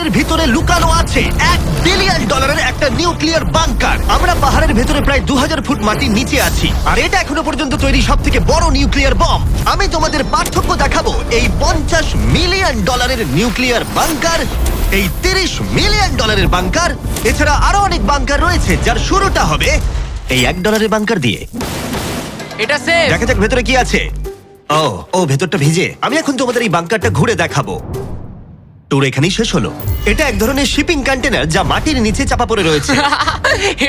পাহাড়ের ভিতরে লুকানো আছে $1 বিলিয়ন একটা নিউক্লিয়ার বাংকার। আমরা পাহাড়ের ভেতরে প্রায় 2000 ফুট মাটির নিচে আছি, আর এটা এখনো পর্যন্ত তৈরি সবথেকে বড় নিউক্লিয়ার বম। আমি তোমাদের পার্থক্য দেখাবো এই $50 মিলিয়ন নিউক্লিয়ার বাংকার, এই $30 মিলিয়ন বাংকার, এছাড়া আরো অনেক বাংকার রয়েছে যার শুরুটা হবে এই $1 বাংকার দিয়ে। এটা সেফ। দেখা যাক ভেতরে কি আছে। ও ভেতরটা ভিজে। আমি এখন তোমাদের এই বাংকারটা ঘুরে দেখাবো। ট্যুর এখানেই শেষ হলো। এটা এক ধরনের শিপিং কন্টেনার যা মাটির নিচে চাপা পড়ে রয়েছে।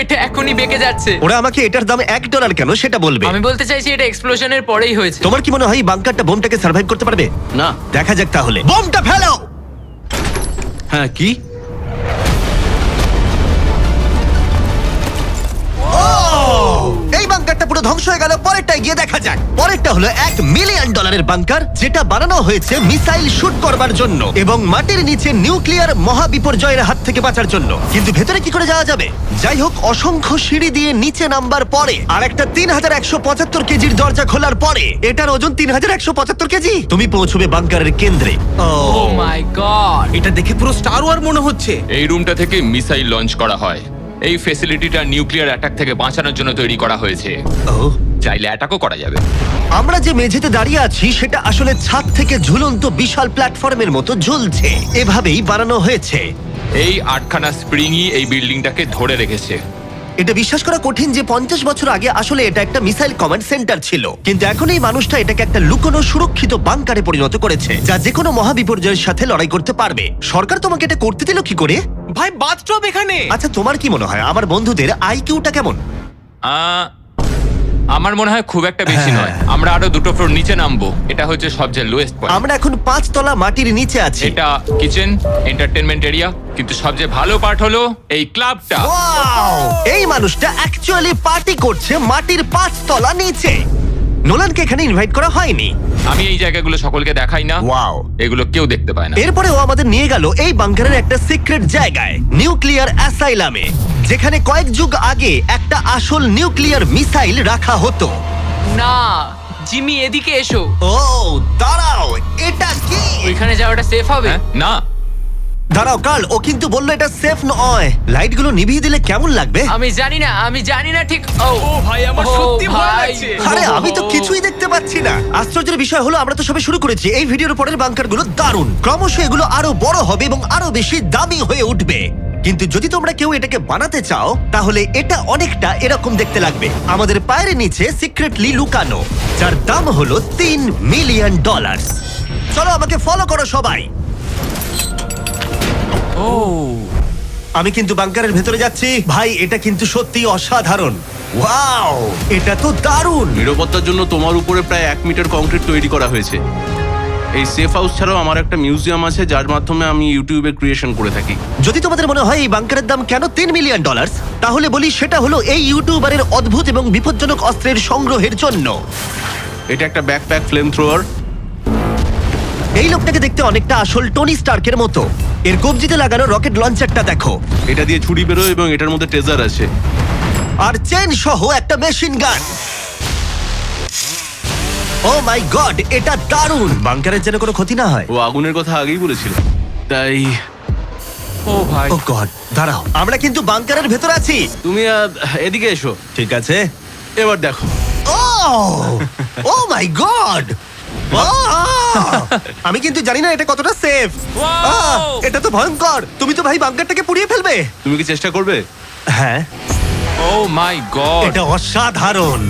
এটা এখনই বেঁকে যাচ্ছে। ওরা আমাকে এটার দাম $1 কেন সেটা বলবে। আমি বলতে চাইছি এটা এক্সপ্লোশনের পরেই হয়েছে। তোমার কি মনে হয় এই বাংকারটা বোমটাকে সার্ভাইভ করতে পারবে? না। দেখা যাক তাহলে। বোমটা ফেলো। হ্যাঁ, কি? এই বাংকারটা পুরো ধ্বংস হয়ে গেল। পরেরটা গিয়ে দেখা যাক। পরেরটা হলো $1 মিলিয়ন বাংকার, যেটা বানানো হয়েছে মিসাইল শুট করবার জন্য এবং মাটির নিচে নিউক্লিয়ার মহাবিপর্যয়ের হাত থেকে বাঁচার জন্য। কিন্তু ভেতরে কি করে যাওয়া যাবে? যাই হোক, অসংখ্য সিঁড়ি দিয়ে নিচে নামবার পরে আর একটা 3175 কেজির দরজা খোলার পরে, এটার ওজন 3175 কেজি, তুমি পৌঁছবে বাংকারের কেন্দ্রে। ও মাই গড, এটা দেখে পুরো স্টার ওয়ার মনে হচ্ছে। এই রুমটা থেকে মিসাইল লঞ্চ করা হয়। এই ফ্যাসিলিটিটা নিউক্লিয়ার অ্যাটাক থেকে বাঁচানোর জন্য তৈরি করা হয়েছে। চাইলে অ্যাটাকও করা যাবে। আমরা যে মেঝেতে দাঁড়িয়ে আছি সেটা আসলে ছাদ থেকে ঝুলন্ত বিশাল প্ল্যাটফর্মের মতো ঝুলছে। এভাবেই বানানো হয়েছে। এই 8খানা স্প্রিংই এই বিল্ডিংটাকে ধরে রেখেছে। এটা বিশ্বাস করা কঠিন যে 50 বছর আগে আসলে এটা একটা মিসাইল কমান্ড সেন্টার ছিল, কিন্তু এখন এই মানুষটা এটাকে একটা লুকোনো সুরক্ষিত বাংকারে পরিণত করেছে, যা যে কোনো মহাবিপর্যয়ের সাথে লড়াই করতে পারবে। সরকার তোমাকে এটা করতে দিল কি করে? ভাই, বাথটব এখানে। আচ্ছা, তোমার কি মনে হয় আমার বন্ধুদের আইকিউটা কেমন? আমার মনে হয় খুব একটা বেশি নয়। আমরা আরো 2টো ফ্লোর নিচে নামবো। এটা হচ্ছে সবচেয়ে লোয়েস্ট পয়েন্ট। আমরা এখন 5 তলা মাটির নিচে আছি। এটা কিচেন, এন্টারটেইনমেন্ট এরিয়া, কিন্তু সবচেয়ে ভালো পার্ট হলো এই ক্লাবটা। Wow! এই মানুষটা অ্যাকচুয়ালি পার্টি করছে মাটির 5 তলা নিচে। নোলানকে এখানে ইনভাইট করা হয়নি। আমি এই জায়গাগুলো সকলকে দেখাই না। Wow! এগুলো কেউ দেখতে পায় না। এরপরে ও আমাদের নিয়ে গেল এই বাংকারের একটা সিক্রেট জায়গায়, নিউক্লিয়ার অ্যাসাইলামে, যেখানে কয়েক যুগ আগে একটা আসল নিউক্লিয়ার মিসাইল রাখা হতো। না জিমি, এদিকে এসো। ও দাঁড়াও, এটা কি? ওইখানে যাওয়াটা সেফ হবে? হ্যাঁ? না। দাঁড়াও কার্ল, ও কিন্তু বললো এটা সেফ নয়। লাইটগুলো নিভিয়ে দিলে কেমন লাগবে? আমি জানি না ঠিক। ও ভাই, আমার ও সত্যি ভয় ভাই। লাগছে। আরে আমি তো কিছুই দেখতে পাচ্ছি না। আশ্চর্যের বিষয় হলো আমরা তো সবে শুরু করেছি। এই ভিডিওর পরের বাংকারগুলো দারুণ। ক্রমশ এগুলো আরো বড় হবে এবং আরো বেশি দামি হয়ে উঠবে। কিন্তু যদি তোমরা কেউ এটাকে বানাতে চাও তাহলে এটা অনেকটা এরকম দেখতে লাগবে। আমাদের পায়ের নিচে সিক্রেটলি লুকানো, যার দাম হলো $3 মিলিয়ন। চলো আমাকে ফলো করো সবাই। ও আমি কিন্তু বাংকারের ভেতরে যাচ্ছি। ভাই, এটা কিন্তু সত্যি অসাধারণ। ওয়াও, এটা তো দারুণ। নিরাপত্তার জন্য তোমার উপরে প্রায় 1 মিটার কংক্রিট তৈরি করা হয়েছে। এই সেফ হাউস ছাড়াও আমার একটা মিউজিয়াম আছে, যার মাধ্যমে আমি ইউটিউবে ক্রিয়েশন করে থাকি। যদি তোমাদের মনে হয় এই বাংকারের দাম কেন $3 মিলিয়ন, তাহলে বলি সেটা হলো এই ইউটিউবারের অদ্ভুত এবং বিপজ্জনক অস্ত্রের সংগ্রহের জন্য। এটা একটা ব্যাকপ্যাক ফ্লেম থ্রোয়ার। এই লোকটাকে দেখতে অনেকটা আসল টনি স্টার্কের মতো। এর কবজিতে লাগানো রকেট লঞ্চারটা দেখো। এটা দিয়ে ছুরি বেরোয় এবং এটার মধ্যে ট্রেজার আছে। আর চেন সহ একটা মেশিন গান। ও মাই গড, এটা দারুণ। বাংকারের যেন কোনো ক্ষতি না হয়। ও আগুনের কথা আগেই বলেছিল, তাই ও ভাই। ও গড, দাঁড়াও, আমরা কিন্তু বাংকারের ভেতর আছি। তুমি এদিকে এসো। ঠিক আছে। এবার দেখো। ও মাই গড, আমি কিন্তু জানি না এটা কতটা সেফ। এটা তো ভয়ঙ্কর। তুমি তো ভাই বাংকারটাকে পুড়িয়ে ফেলবে। তুমি কি চেষ্টা করবে? হ্যাঁ, ও মাই গড। এটা অসাধারণ।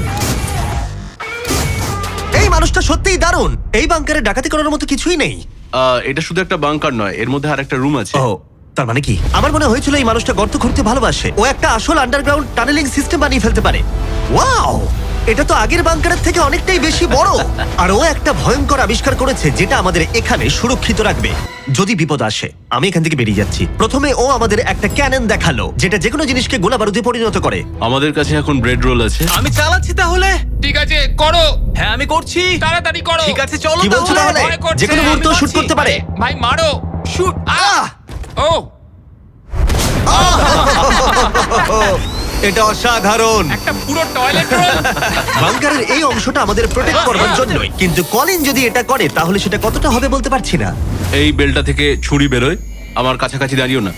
এই মানুষটা সত্যিই দারুণ। এই বাংকারে ডাকাতি করার মতো কিছুই নেই। এটা শুধু একটা বাংকার নয়, এর মধ্যে আর একটা রুম আছে। ও, তার মানে কি? আমার মনে হয়েছিল এই মানুষটা গর্ত খুঁড়তে ভালোবাসে। ও একটা আসল আন্ডারগ্রাউন্ড টানেলিং সিস্টেম বানিয়ে ফেলতে পারে। ওয়াও, এটা তো আগের বাংকারের থেকে অনেকটাই বেশি বড়। আর ও একটা ভয়ঙ্কর আবিষ্কার করেছে যেটা আমাদের এখানে সুরক্ষিত রাখবে যদি বিপদ আসে। আমি এখান থেকে বেরিয়ে যাচ্ছি। প্রথমে ও আমাদের একটা ক্যানন দেখালো যেটা যেকোনো জিনিসকে গোলা বারুদে পরিণত করে। আমাদের কাছে এখন ব্রেড রোল আছে। আমি চালাচ্ছি তাহলে। ঠিক আছে, করো। হ্যাঁ, আমি করছি। তাড়াতাড়ি করো। ঠিক আছে, চলো কি বলছো তাহলে? ভয় করছে। যেকোনো মুহূর্তে আমি শুট পারছি। করতে পারে। ভাই মারো। শুট। ও এটা অসাধারণ। একটা পুরো টয়লেট রোল। বাংকারের এই অংশটা আমাদের প্রোটেক্ট করবার জন্যই, কিন্তু কলিন যদি এটা করে তাহলে সেটা কতটা হবে বলতে পারছি না। এই বেলটা থেকে ছুরি বেরোয় আমার কাছাকাছি দাঁড়িও না।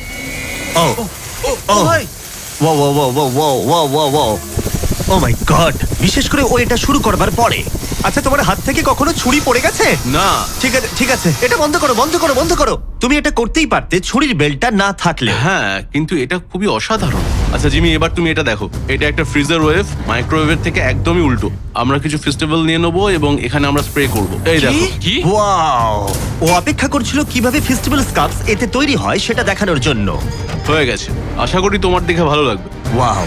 ও ও ভাই ও ও ও ও ও ও ও ও ও মাই গড, বিশেষ করে ও এটা শুরু করবার পরে। আচ্ছা, তোমার হাত থেকে কখনো ছুরি পড়ে গেছে? না, ঠিক আছে ঠিক আছে, এটা বন্ধ করো বন্ধ করো বন্ধ করো। তুমি এটা করতেই পারতে ছুরির বেল্টটা না থাকলে। হ্যাঁ, কিন্তু এটা খুবই অসাধারণ। আচ্ছা জিমি, এবার তুমি এটা দেখো। এটা একটা ফ্রিজার ওয়েভ, মাইক্রোওয়েভের থেকে একদমই উল্টো। আমরা কিছু ফেস্টিভ্যাল নিয়ে নেবো এবং এখানে আমরা স্প্রে করব। এই দেখো। কি? ওয়াও, ও অপেক্ষা করছিল কিভাবে ফেস্টিভ্যাল স্কাপস এতে তৈরি হয় সেটা দেখানোর জন্য। হয়ে গেছে, আশা করি তোমার দেখে ভালো লাগবে। ওয়াও,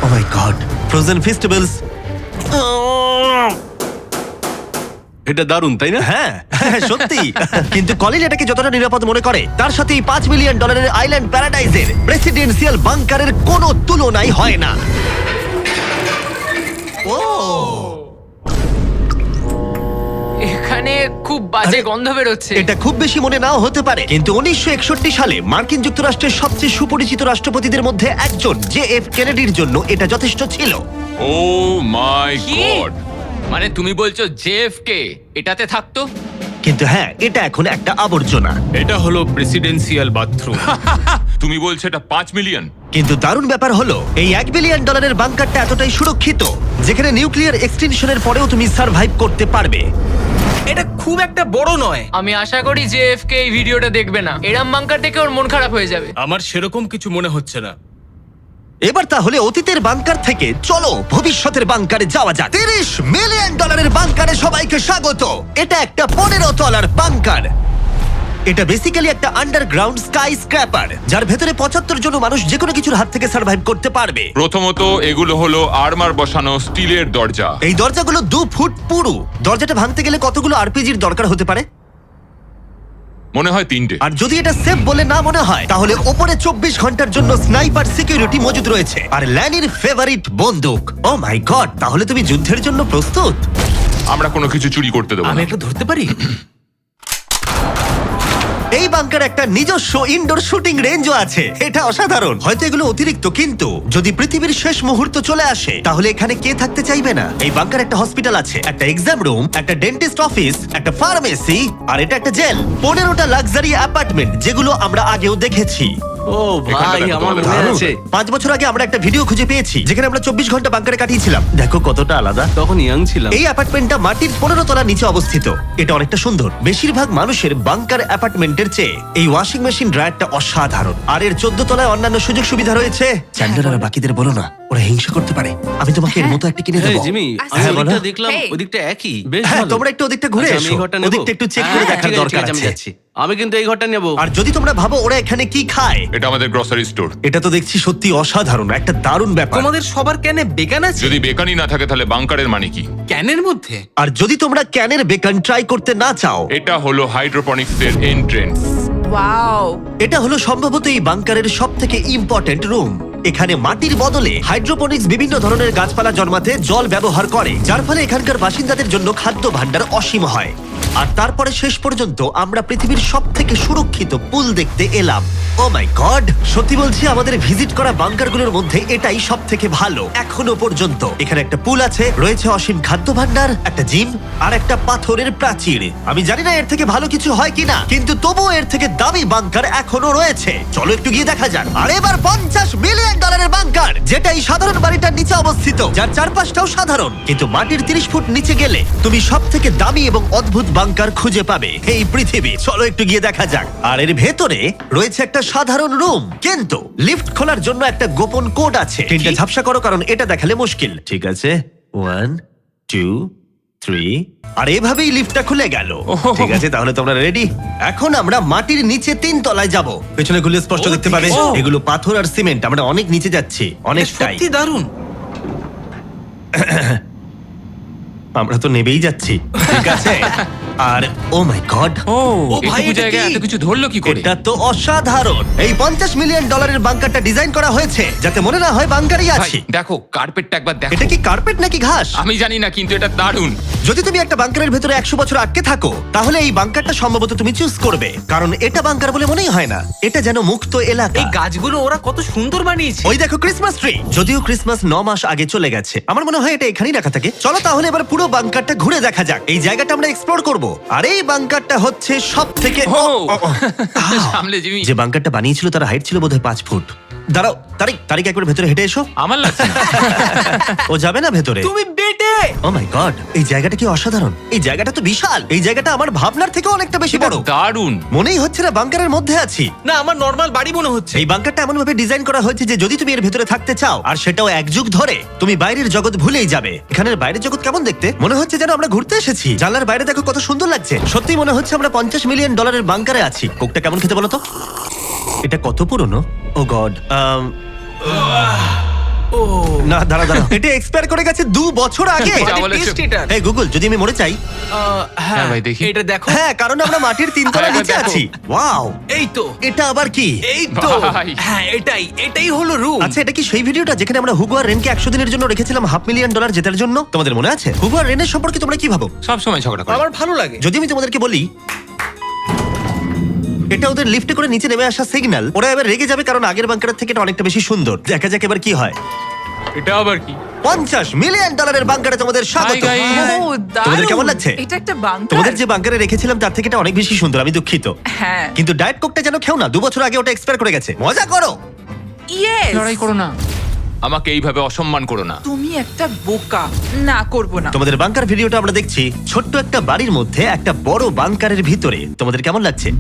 ও মাই গড, ফ্রোজেন ফেস্টিভ্যালস। এটা দারুণ, তাই না? হ্যাঁ হ্যাঁ, সত্যি। কিন্তু কলিন এটাকে যতটা নিরাপদ মনে করে তার সাথে এই $5 মিলিয়ন আইল্যান্ড প্যারাডাইজের প্রেসিডেন্সিয়াল বাংকারের কোনো তুলনাই হয় না। ও এখানে খুব বাজে আরে, গন্ধ বেরোচ্ছে। এটা খুব বেশি মনে নাও হতে পারে, কিন্তু 1961 সালে মার্কিন যুক্তরাষ্ট্রের সবচেয়ে সুপরিচিত রাষ্ট্রপতিদের মধ্যে একজন JF কেনেডির জন্য এটা যথেষ্ট ছিল। ও মাই কি? গড! মানে তুমি বলছো জেএফকে এটাতে থাকতো? কিন্তু হ্যাঁ, এটা এখন একটা আবর্জনা। এটা হলো প্রেসিডেন্সিয়াল বাথরুম। তুমি বলছো এটা 5 মিলিয়ন? কিন্তু দারুণ ব্যাপার হলো এই $1 বিলিয়ন বাংকারটা এতটাই সুরক্ষিত যেখানে নিউক্লিয়ার এক্সটেনশনের পরেও তুমি সার্ভাইভ করতে পারবে। এটা খুব একটা বড় নয়। আমি আশা করি যে এফকে এই ভিডিওটা দেখবে না। এরম বাঙ্কার দেখে ওর মন খারাপ হয়ে যাবে। আমার সেরকম কিছু মনে হচ্ছে না। এবার তাহলে অতীতের বাংকার থেকে চলো ভবিষ্যতের বাংকারে যাওয়া যাক। $30 মিলিয়ন বাংকারে সবাইকে স্বাগত। এটা একটা 15 তলার বাংকার। এটা বেসিক্যালি একটা আন্ডারগ্রাউন্ড স্কাই স্ক্র্যাপার যার ভেতরে 75 জন মানুষ যে কোনো কিছুর হাত থেকে সার্ভাইভ করতে পারবে। প্রথমত এগুলো হলো আর্মার বসানো স্টিলের দরজা। এই দরজাগুলো 2 ফুট পুরু। দরজাটা ভাঙতে গেলে কতগুলো আরপিজির দরকার হতে পারে? মনে হয় 3টে। আর যদি এটা সেফ বলে না মনে হয় তাহলে ওপরে 24 ঘন্টার জন্য স্নাইপার সিকিউরিটি মজুদ রয়েছে আর ল্যানির ফেভারিট বন্দুক। ও মাই গড, তাহলে তুমি যুদ্ধের জন্য প্রস্তুত? আমরা কোনো কিছু চুরি করতে দেবো আমি না। একটা ধরতে পারি? এই বাংকার একটা নিজস্ব ইনডোর শুটিং রেঞ্জও আছে। এটা অসাধারণ। হয়তো এগুলো অতিরিক্ত, কিন্তু যদি পৃথিবীর শেষ মুহূর্ত চলে আসে তাহলে এখানে কে থাকতে চাইবে না? এই বাংকার একটা হসপিটাল আছে, একটা এক্সাম রুম, একটা ডেন্টিস্ট অফিস, একটা ফার্মেসি, আর এটা একটা জেল। 15টা লাক্সারি অ্যাপার্টমেন্ট যেগুলো আমরা আগেও দেখেছি। ও ভাই, দেখো, আমার তোমাদের মনে দারুণ। আছে। 5 বছর আগে আমরা একটা ভিডিও খুঁজে পেয়েছি যেখানে আমরা 24 ঘন্টা বাংকারে কাটিয়েছিলাম। দেখো কতটা আলাদা। তখন ইয়াং ছিলাম। এই অ্যাপার্টমেন্টটা মাটির 15 তলার নিচে অবস্থিত। এটা অনেকটা সুন্দর। বেশিরভাগ মানুষের বাংকার অ্যাপার্টমেন্টের চেয়ে এই ওয়াশিং মেশিন ড্রায়ারটা অসাধারণ। আর এর 14 তলায় অন্যান্য সুযোগ সুবিধা রয়েছে। চ্যান্ডেলার আর বাকিদের বলো না, ওরা হিংসা করতে পারে। আমি তোমাকে এর মতো একটা কিনে এই দেবো। জিমি, আমি হ্যাঁ, বলো। ওদিকটা দেখলাম, Hey. ওদিকটা একই। বেশ হ্যাঁ, ভালো। তোমরা একটু ওদিকটা ঘুরে আচ্ছা, আমি এসো। এই ঘরটা নেবো? ওদিকটা একটু চেক করে হ্যাঁ, দেখার ঠিক আছে, দরকার ঠিক আমি আছে। যাচ্ছি। আমি কিন্তু এই ঘরটা নেবো। আর যদি তোমরা ভাবো ওরা এখানে কি খায়, এটা আমাদের গ্রসারি স্টোর। এটা তো দেখছি সত্যি অসাধারণ, একটা দারুণ ব্যাপার। তোমাদের সবার ক্যানে বেকান আছে? যদি বেকানি না থাকে তাহলে বাংকারের মানে কি? ক্যানের মধ্যে? আর যদি তোমরা ক্যানের বেকন ট্রাই করতে না চাও, এটা হলো হাইড্রোপনিক্সের এন্ট্রেন্স। ওয়াও, এটা হলো সম্ভবত এই বাংকারের সব থেকে ইম্পর্টেন্ট রুম। এখানে মাটির বদলে হাইড্রোপনিক্স বিভিন্ন ধরনের গাছপালা জন্মাতে জল ব্যবহার করে, যার ফলে এখানকার বাসিন্দাদের জন্য খাদ্য ভাণ্ডার অসীম হয়। আর তারপরে শেষ পর্যন্ত আমরা পৃথিবীর সব থেকে সুরক্ষিত পুল দেখতে এলাম। ও মাই গড, সত্যি বলছি আমাদের ভিজিট করা বাংকারগুলোর মধ্যে এটাই সব থেকে ভালো এখনো পর্যন্ত। এখানে একটা পুল আছে, রয়েছে অসীম খাদ্য ভাণ্ডার, একটা জিম, আর একটা পাথরের প্রাচীর। আমি জানি না এর থেকে ভালো কিছু হয় কিনা, কিন্তু তবুও এর থেকে দামি বাংকার এখনো রয়েছে। চলো একটু গিয়ে দেখা যাক। আর এবার $50 মিলিয়ন বাংকার, যেটা এই সাধারণ বাড়িটার নিচে অবস্থিত, যার চারপাশটাও সাধারণ, কিন্তু মাটির 30 ফুট নিচে গেলে তুমি সব থেকে দামি এবং অদ্ভুত বাংকার খুঁজে পাবে এই পৃথিবী। চলো একটু গিয়ে দেখা যাক। আর এর ভেতরে রয়েছে একটা সাধারণ রুম, কিন্তু লিফট খোলার জন্য একটা গোপন কোড আছে। তিনটা ঝাপসা করো, কারণ এটা দেখালে মুশকিল। ঠিক আছে, 1 2 3। আর এভাবেই লিফটটা খুলে গেল। ঠিক আছে, তাহলে তোমরা রেডি? এখন আমরা মাটির নিচে 3 তলায় যাব। পেছনে খুলে স্পষ্ট ও, দেখতে পাবে দেখেছো? এগুলো পাথর আর সিমেন্ট। আমরা অনেক নিচে যাচ্ছি, এটা অনেকটাই। সত্যি দারুণ। আমরা তো নেবেই যাচ্ছি। ঠিক আছে। আর ও মাই গড, ও ভাই, এইটুকু এটা জায়গায় কি? এত কিছু ধরলো কি করে? এটা তো অসাধারণ। এই $50 মিলিয়ন বাংকারটা ডিজাইন করা হয়েছে যাতে মনে না হয় বাংকারই ভাই আছি। দেখো, কার্পেটটা একবার দেখো। এটা কি কার্পেট নাকি ঘাস? আমি জানি না, কিন্তু এটা দারুণ। যদি তুমি একটা বাংকারের ভেতরে 100 বছর আটকে থাকো তাহলে এই বাংকারটা সম্ভবত তুমি চুজ করবে, কারণ এটা বাংকার বলে মনেই হয় না। এটা যেন মুক্ত এলাকা। এই গাছগুলো ওরা কত সুন্দর বানিয়েছে। ওই দেখো ক্রিসমাস ট্রি। যদিও ক্রিসমাস 9 মাস আগে চলে গেছে, আমার মনে হয় এটা এখানেই রাখা থাকে। চলো তাহলে এবার পুরো বাংকারটা ঘুরে দেখা যাক। এই জায়গাটা আমরা এক্সপ্লোর করব আর এই বাংকারটা হচ্ছে সব থেকে ও সামলে জিমি। যে বাংকারটা বানিয়েছিল তার হাইট ছিল বোধহয় 5 ফুট। দাঁড়াও, তারিক একবার ভেতরে হেঁটে এসো। আমার লাগছে না। ও যাবে না ভেতরে? তুমি বেটে ও মাই গড, এই জায়গাটা কি অসাধারণ! এই জায়গাটা তো বিশাল। এই জায়গাটা আমার ভাবনার থেকে অনেকটা বেশি বড়। দারুণ। মনেই হচ্ছে না বাংকারের মধ্যে আছি। না, আমার নর্মাল বাড়ি মনে হচ্ছে। এই বাংকারটা এমন ভাবে ডিজাইন করা হয়েছে যে যদি তুমি এর ভেতরে থাকতে চাও, আর সেটাও 1 যুগ ধরে, তুমি বাইরের জগৎ ভুলেই যাবে। এখানের বাইরের জগৎ কেমন দেখতে? মনে হচ্ছে যেন আমরা ঘুরতে এসেছি। জানলার বাইরে দেখো কত সুন্দর লাগছে। সত্যি মনে হচ্ছে আমরা $50 মিলিয়ন বাংকারে আছি। কোকটা কেমন খেতে বলো তো? এটা কত পুরনো! ও গড, না দাঁড়া, এটা এক্সপায়ার করে গেছে 2 বছর আগে। যা বলেছো। টেস্ট এটা। এই গুগল, যদি আমি মরে চাই? হ্যাঁ ভাই, দেখি। এটা দেখো। হ্যাঁ, কারণ আমরা মাটির 3 তলা একবার নিচে দেখো। আছি। ওয়াও, এই তো, এটা আবার কি? এই তো। ভাই। হ্যাঁ, এটাই হলো রুম। আচ্ছা, এটা কি সেই ভিডিওটা যেখানে আমরা হুগো আর রেনকে 100 দিনের জন্য রেখেছিলাম $500,000 জেতার জন্য? তোমাদের মনে আছে? হুগো আর রেনের সম্পর্কে তোমরা কি ভাবো? সব সময় ঝগড়া করে। আমার ভালো লাগে। যদি আমি তোমাদেরকে বলি এটা ওদের লিফটে করে নিচে নেমে আসা সিগন্যাল, ওরা এবার রেগে যাবে কারণ আগের বাংকারের থেকে এটা অনেকটা বেশি সুন্দর। দেখা যাক এবার কি হয়। এটা আবার কি? $50 মিলিয়ন বাংকারে তোমাদের স্বাগত। Hi, guys. ও, দারুণ। তোমাদের কেমন লাগছে? এটা একটা বাংকার। তোমাদের যে বাংকারে রেখেছিলাম তার থেকে এটা অনেক বেশি সুন্দর, আমি দুঃখিত। হ্যাঁ। কিন্তু ডায়েট কোকটা যেন খেও না, 2 বছর আগে ওটা এক্সপায়ার করে গেছে। মজা করো। ইয়েস। লড়াই করো না, আমাকে এইভাবে অসম্মান করো না। তুমি একটা বোকা। না, করব না। তোমাদের বাংকার ভিডিওটা আমরা দেখছি। ছোট্ট একটা বাড়ির মধ্যে একটা বড় বাংকারের ভিতরে। তোমাদের কেমন লাগছে?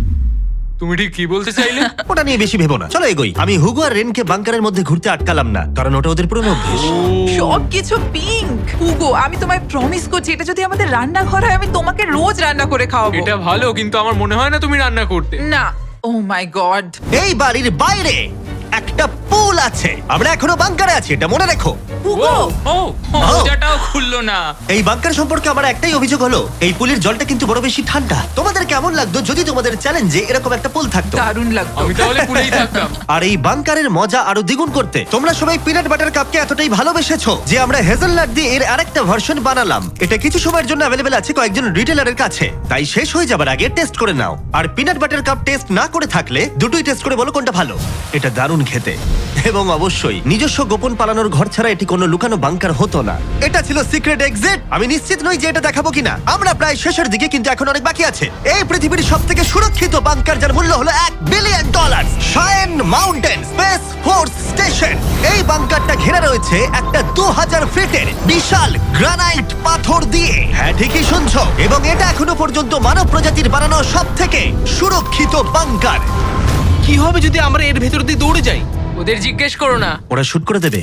তুমি ঠিক কি বলতে চাইলে? ওটা নিয়ে বেশি ভেবো না, চলো এগোই। আমি হুগো আর রেনকে বাংকারের মধ্যে ঘুরতে আটকালাম না, কারণ ওটা ওদের পুরনো অভ্যেস। সবকিছু পিঙ্ক। হুগো, আমি তোমায় প্রমিস করছি, এটা যদি আমাদের রান্নাঘর হয়, আমি তোমাকে রোজ রান্না করে খাওয়াবো। এটা ভালো, কিন্তু আমার মনে হয় না তুমি রান্না করতে। না। ও মাই গড। এই বাড়ির বাইরে একটা পুল আছে। আমরা এখনো বাংকারে আছি, এটা মনে রেখো। হুগো। ও মজাটাও খুললো না। এই বাংকার সম্পর্কে আমার একটাই অভিযোগ হলো, এই পুলের জলটা কিন্তু বড় বেশি ঠান্ডা। তোমাদের কেমন লাগতো যদি তোমাদের চ্যালেঞ্জে এরকম একটা পুল থাকতো? দারুণ লাগতো। আমি তাহলে পুরেই থাকতাম। আর এই বাংকারের মজা আরো দ্বিগুণ করতে তোমরা সবাই পিনাট বাটার কাপকে এতটাই ভালোবেসেছো যে আমরা হেজেলনাট দিয়ে এর আরেকটা ভার্সন বানালাম। এটা কিছু সময়ের জন্য অ্যাভেলেবেল আছে কয়েকজন রিটেলারের কাছে, তাই শেষ হয়ে যাবার আগে টেস্ট করে নাও। আর পিনাট বাটার কাপ টেস্ট না করে থাকলে দুটোই টেস্ট করে বলো কোনটা ভালো। এটা দারুণ খেতে, এবং অবশ্যই নিজস্ব গোপন পালানোর ঘর ছাড়া এটি কোনো লুকানো বাংকার হতো না। এটা ছিল সিক্রেট এক্সিট। আমি নিশ্চিত নই যে এটা দেখাবো কিনা। আমরা প্রায় শেষের দিকে, কিন্তু এখন অনেক বাকি আছে। এই পৃথিবীর সবথেকে সুরক্ষিত বাংকার, যার মূল্য হলো $1 billion. শায়েন mountain space force station. এই বাংকারটা ঘেরা রয়েছে একটা 2000 ফিটের বিশাল গ্রানাইট পাথর দিয়ে। হ্যাঁ, ঠিকই শুনছো। এবং এটা এখনো পর্যন্ত মানব প্রজাতির বানানো সবথেকে সুরক্ষিত বাংকার। কি হবে যদি আমরা এর ভেতর দিয়ে দৌড়ে যাই? ওদের জিজ্ঞেস করো না। ওরা শুট করে দেবে।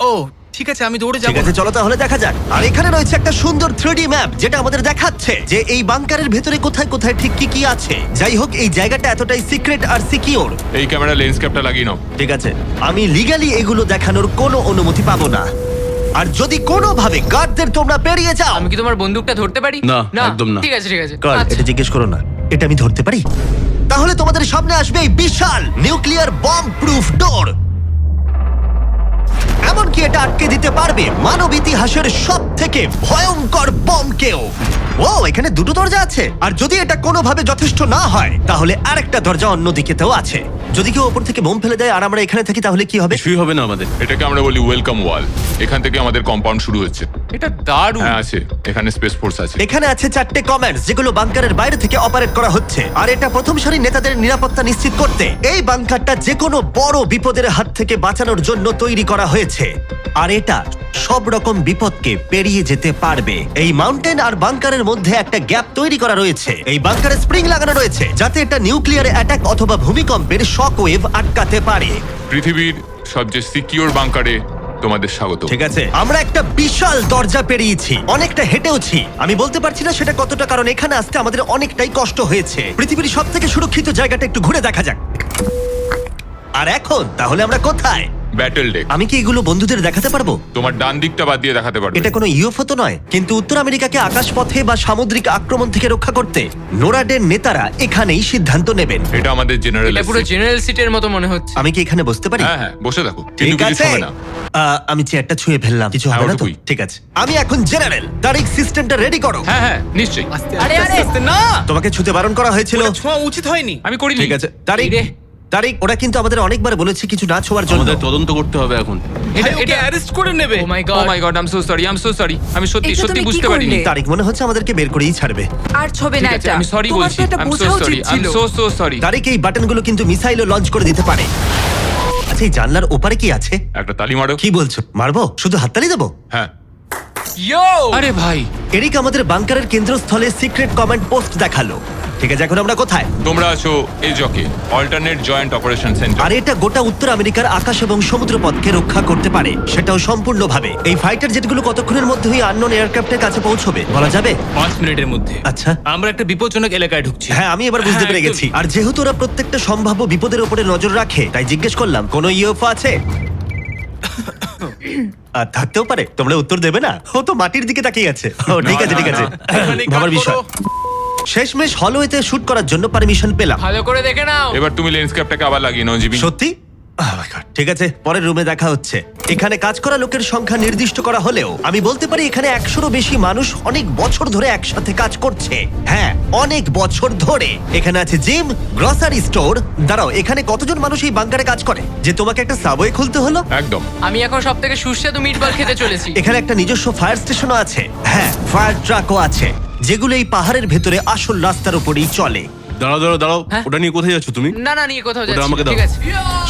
ও, ঠিক আছে, আমি দৌড়ে ঠিক যাবো। আছে, চলো তাহলে দেখা যাক। আর এখানে রয়েছে একটা সুন্দর 3D ম্যাপ, যেটা আমাদের দেখাচ্ছে যে এই বাংকারের ভেতরে কোথায় কোথায় ঠিক কি কি আছে। যাই হোক, এই জায়গাটা এতটাই সিক্রেট আর সিকিউর। এই ক্যামেরা লেন্স ক্যাপটা লাগিয়ে নাও। ঠিক আছে, আমি লিগ্যালি এগুলো দেখানোর কোনো অনুমতি পাবো না। আর যদি কোনোভাবে গার্ডদের তোমরা পেরিয়ে যাও, আমি কি তোমার বন্দুকটা ধরতে পারি? না, একদম না। ঠিক আছে, ঠিক আছে। গার্ড, আচ্ছা। এটা জিজ্ঞেস করো না। এটা আমি ধরতে পারি? তাহলে তোমাদের সামনে আসবে এই বিশাল নিউক্লিয়ার বম্ব প্রুফ ডোর। এমনকি এটা আটকে দিতে পারবে মানব ইতিহাসের সব থেকে ভয়ঙ্কর বমকেও। ও, এখানে 2টো দরজা আছে। আর যদি এটা কোনোভাবে যথেষ্ট না হয়, তাহলে আরেকটা দরজা অন্যদিকেতেও আছে। যদি কেউ ওপর থেকে বোম ফেলে দেয় আর আমরা এখানে থাকি, তাহলে কি হবে? কিছুই হবে না আমাদের। এটাকে আমরা বলি ওয়েলকাম ওয়াল। এখান থেকে আমাদের কম্পাউন্ড শুরু হচ্ছে। এটা দারুণ। হ্যাঁ আছে, এখানে স্পেস ফোর্স আছে। এখানে আছে 4টে কমান্ডস, যেগুলো বাংকারের বাইরে থেকে অপারেট করা হচ্ছে। আর এটা প্রথম সারির নেতাদের নিরাপত্তা নিশ্চিত করতে। এই বাংকারটা যে কোনো বড় বিপদের হাত থেকে বাঁচানোর জন্য তৈরি করা হয়েছে। আর এটা সব রকম বিপদকে পেরিয়ে যেতে পারবে। এই মাউন্টেন আর বাংকারের মধ্যে একটা গ্যাপ তৈরি করা রয়েছে। এই বাংকারে স্প্রিং লাগানো রয়েছে, যাতে এটা নিউক্লিয়ার অ্যাটাক অথবা ভূমিকম্পের শক ওয়েভ আটকাতে পারে। পৃথিবীর সবচেয়ে সিকিউর বাংকারে তোমাদের স্বাগত। ঠিক আছে, আমরা একটা বিশাল দরজা পেরিয়েছি, অনেকটা হেঁটেওছি। আমি বলতে পারছি না সেটা কতটা, কারণ এখানে আসতে আমাদের অনেকটাই কষ্ট হয়েছে। পৃথিবীর সব থেকে সুরক্ষিত জায়গাটা একটু ঘুরে দেখা যাক। আর এখন তাহলে আমরা কোথায়? Battle deck. আমি কি এগুলো বন্ধুদের দেখাতে পারবো? তোমার ডান দিকটা বাদ দিয়ে দেখাতে পারবে। এটা কোনো ইউএফও তো নয়, কিন্তু উত্তর আমেরিকাকে আকাশপথে বা সামুদ্রিক আক্রমণ থেকে রক্ষা করতে নোরাডের নেতারা এখানেই সিদ্ধান্ত নেবেন। এটা আমাদের জেনারেল। এটা পুরো জেনারেল সিটের মতো মনে হচ্ছে। আমি কি এখানে বসতে পারি? হ্যাঁ হ্যাঁ, বসে থাকো, কিন্তু ঠিক কিছু আছে। হবে না। আমি চেয়ারটা ছুঁয়ে ফেললাম, কিছু হ্যাঁ, হবে না তো? ওটুকুই। ঠিক আছে, আমি এখন জেনারেল। তারিখ, সিস্টেমটা রেডি করো। হ্যাঁ হ্যাঁ, নিশ্চয়ই। আস্তে আরে, আস্তে আরে। আস্তে না, তোমাকে ছুতে বারণ করা হয়েছিল। ওটা ছোঁয়া উচিত হয়নি। আমি করিনি। ঠিক আছে, তারিখ, এই রে। তারিক, ওরা কিন্তু আমাদের অনেকবার বলেছে কিছু না ছোঁয়ার জন্য। আমাদের তদন্ত করতে হবে এখন। ভাই, ওকে অ্যারেস্ট করে নেবে। Oh my oh God my God, I am so sorry, I am so sorry. আমি সত্যি এটা সত্যি তুমি কি বুঝতে পারিনি। করলে? তারিক, মনে হচ্ছে আমাদেরকে বের করেই ছাড়বে। আর ছবে না ঠিক আছে, এটা আমি সরি তোমার বলছি। তো এটা আই এম সো বোঝা সরি, উচিত আই এম ছিল। So sorry. তারিক, এই বাটনগুলো কিন্তু মিসাইলও লঞ্চ করে দিতে পারে। আচ্ছা, এই জানলার ওপারে কি আছে? একটা তালি মারো। কি বলছো? মারবো? শুধু হাততালি দেবো? হ্যাঁ। ইয়ো আরে ভাই, এরিক আমাদের বাংকারের কেন্দ্রস্থলে সিক্রেট কমান্ড পোস্ট দেখালো। ঠিক আছে, এখন আমরা কোথায়? তোমরা আছো এই জকে, অল্টারনেট জয়েন্ট অপারেশন সেন্টার। আর এটা গোটা উত্তর আমেরিকার আকাশ এবং সমুদ্রপথকে রক্ষা করতে পারে, সেটাও সম্পূর্ণভাবে। এই ফাইটার জেটগুলো কতক্ষণের মধ্যে ওই আননোন এয়ারক্রাফটের কাছে পৌঁছবে বলা যাবে? 5 মিনিটের মধ্যে। আচ্ছা। আমরা একটা বিপজ্জনক এলাকায় ঢুকছি। হ্যাঁ, আমি এবার বুঝতে হ্যাঁ, পেরে গেছি। আর যেহেতু ওরা প্রত্যেকটা সম্ভাব্য বিপদের উপরে নজর রাখে, তাই জিজ্ঞেস করলাম কোনো ইউএফও আছে। আর থাকতেও পারে, তোমরা উত্তর দেবে না? ও তো মাটির দিকে তাকিয়ে আছে। ও ঠিক আছে, ঠিক আছে, এখানে ভাবার কাট বিষয়। করো। শেষমেশ হলওয়েতে শুট করার জন্য পারমিশন পেলাম। ভালো করে দেখে নাও। এবার তুমি লেন্সক্যাপটাকে আবার লাগিয়ে নাও জিমি। সত্যি? Oh my God! ঠিক আছে, পরের রুমে দেখা হচ্ছে। এখানে কাজ করা লোকের সংখ্যা নির্দিষ্ট করা হলেও আমি বলতে পারি এখানে 100-রও বেশি মানুষ অনেক বছর ধরে একসাথে কাজ করছে। হ্যাঁ, অনেক বছর ধরে। এখানে আছে জিম, গ্রসারি স্টোর। দাঁড়াও, এখানে কতজন মানুষ এই বাংকারে কাজ করে যে তোমাকে একটা সাবওয়ে খুলতে হলো? একদম। আমি এখন সব থেকে সুস্বাদু মিটবল খেতে চলেছি। এখানে একটা নিজস্ব ফায়ার স্টেশনও আছে। হ্যাঁ, ফায়ার ট্রাকও আছে, যেগুলো এই পাহাড়ের ভেতরে আসল রাস্তার উপরেই চলে। দাঁড়াও দাঁড়াও দাঁড়াও, হ্যাঁ? ওটা নিয়ে কোথায় যাচ্ছ তুমি? না না, নিয়ে কোথাও ওটা যাচ্ছি আমাকে না, দাও। ঠিক আছে।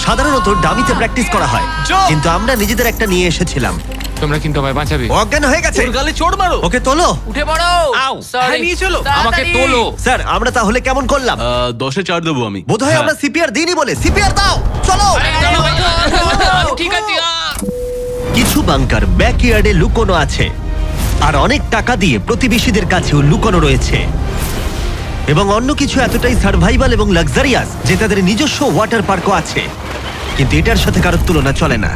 সাধারণত ডামিতে প্র্যাকটিস করা হয়, কিন্তু আমরা নিজেদের একটা নিয়ে এসেছিলাম। তোমরা কিন্তু আমায় বাঁচাবে। ও অজ্ঞান হয়ে গেছে। ওর গালে চড় মারো। ওকে তোলো। উঠে পড়ো। আউ, Sorry, হ্যাঁ, নিয়ে চলো। আমাকে তাড়াতাড়ি। তোলো। স্যার, আমরা তাহলে কেমন করলাম? 10-এ 4 দেবো আমি। বোধহয় হ্যাঁ। আমরা সিপিআর দিইনি বলে। সিপিআর দাও, চলো। ঠিক আছে। কিছু বাংকার ব্যাকইয়ার্ডে লুকোনো আছে, আর অনেক টাকা দিয়ে প্রতিবেশীদের কাছেও লুকোনো রয়েছে। এবং অন্য কিছু এতটাই সার্ভাইভাল এবং লাক্সারিয়াস যে তাদের নিজস্ব ওয়াটার পার্কও আছে। কিন্তু এটার সাথে কারোর তুলনা চলে না।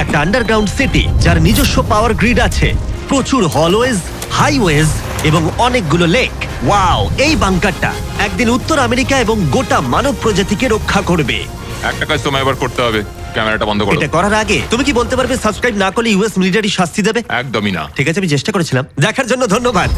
একটা আন্ডারগ্রাউন্ড সিটি যার নিজস্ব পাওয়ার গ্রিড আছে, প্রচুর হলওয়েজ, হাইওয়েজ এবং অনেকগুলো লেক। ওয়াও! এই বাংকারটা একদিন উত্তর আমেরিকা এবং গোটা মানব প্রজাতিকে রক্ষা করবে। একটা কাজ তোমায় এবার করতে হবে, ক্যামেরাটা বন্ধ করো। এটা করার আগে তুমি কি বলতে পারবে সাবস্ক্রাইব না করলে ইউএস মিলিটারি শাস্তি দেবে? একদমই না। ঠিক আছে, আমি চেষ্টা করেছিলাম। দেখার জন্য ধন্যবাদ।